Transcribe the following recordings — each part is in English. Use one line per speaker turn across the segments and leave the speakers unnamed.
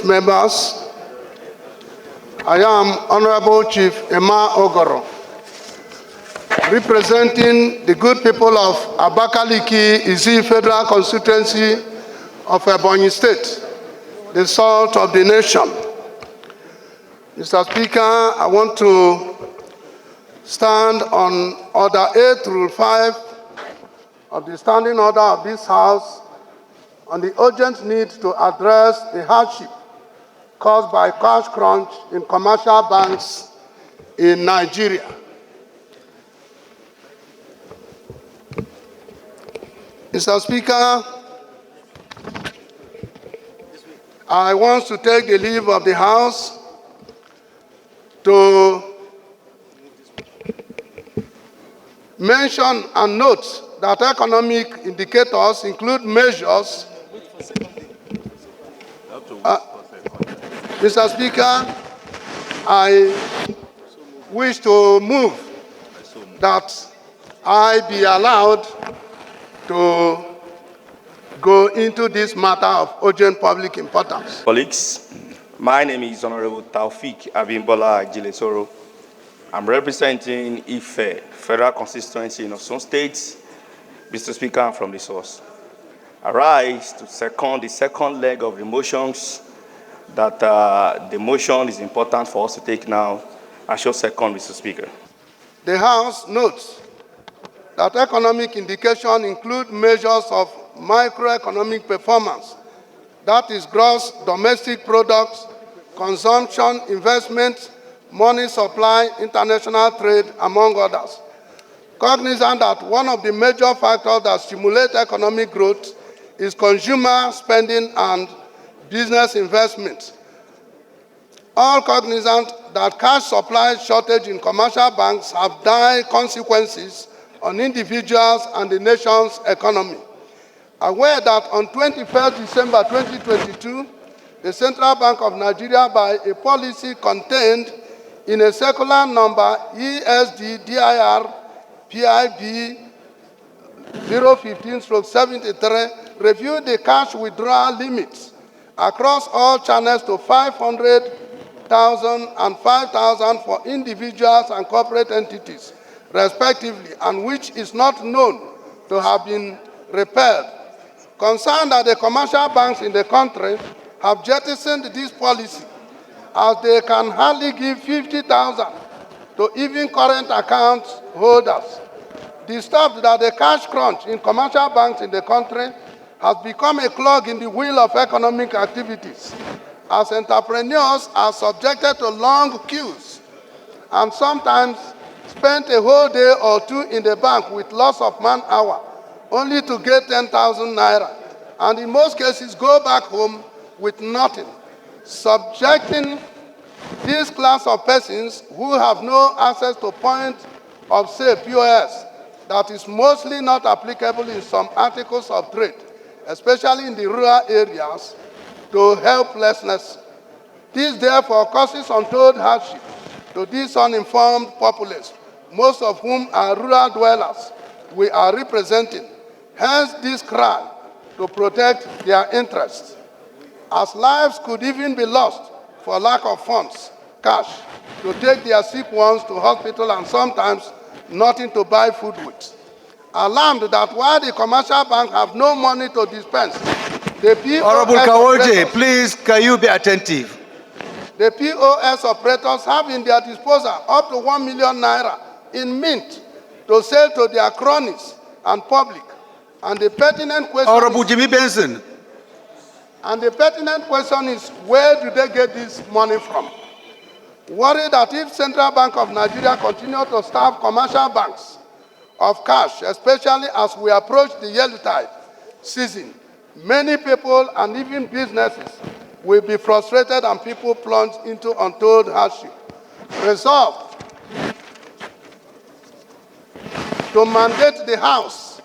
distinguished members, I am Honorable Chief Emmanuel Uguru, representing the good people of Abakaliki Izi Federal Constituency of Ebonyi State, the salt of the nation. Mr. Speaker, I want to stand on Order 8, Rule 5 of the Standing Order of this House on the urgent need to address the hardship caused by cash crunch in commercial banks in Nigeria. Mr. Speaker, I want to take the leave of the House to mention and note that economic indicators include measures. Mr. Speaker, I wish to move that I be allowed to go into this matter of urgent public importance.
Colleagues, my name is Honorable Taufik Abimbola Jilesoro. I'm representing Ife Federal Constituency in Osun State. Mr. Speaker, I'm from the source. I rise to second the second leg of the motions that the motion is important for us to take now. I shall second, Mr. Speaker.
The House notes that economic indications include measures of microeconomic performance, that is gross domestic products, consumption, investment, money supply, international trade, among others. Cognizant that one of the major factors that stimulate economic growth is consumer spending and business investment. All cognizant that cash supply shortage in commercial banks have dire consequences on individuals and the nation's economy. Aware that on 21st December 2022, the Central Bank of Nigeria, by a policy contained in a circular number ESD-DIR PIB 015/73, reviewed the cash withdrawal limits across all channels to 500,000 and 5,000 for individuals and corporate entities, respectively, and which is not known to have been repealed. Concerned that the commercial banks in the country have jettisoned this policy, as they can hardly give 50,000 to even current account holders. Disturbed that the cash crunch in commercial banks in the country has become a clog in the wheel of economic activities, as entrepreneurs are subjected to long queues and sometimes spend a whole day or two in the bank with loss of man-hour, only to get 10,000 naira, and in most cases go back home with nothing, subjecting this class of persons who have no access to point of sale POS that is mostly not applicable in some articles of trade, especially in the rural areas, to helplessness. This therefore causes untold hardship to these uninformed populace, most of whom are rural dwellers we are representing. Hence this cry to protect their interests, as lives could even be lost for lack of funds, cash, to take their sick ones to hospital and sometimes nothing to buy food with. Alarmed that while the commercial bank have no money to dispense, the POS
Honorable Kawoje, please, can you be attentive?
The POS operators have in their disposal up to 1 million naira in mint to sell to their cronies and public. And the pertinent question
Honorable Jimmy Benson.
And the pertinent question is, where do they get this money from? Worried that if Central Bank of Nigeria continue to starve commercial banks of cash, especially as we approach the Yuletide season, many people and even businesses will be frustrated and people plunge into untold hardship. Resolved to mandate the House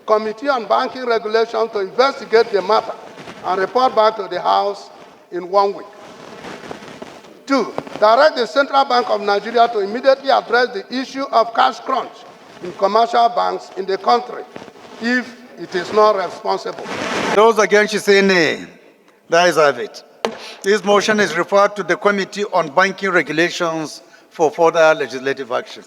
Committee on Banking Regulation to investigate the matter and report back to the House in 1 week. 2, direct the Central Bank of Nigeria to immediately address the issue of cash crunch in commercial banks in the country if it is not responsible.
Those against you say nay. That is of it. This motion is referred to the Committee on Banking Regulations for further legislative action.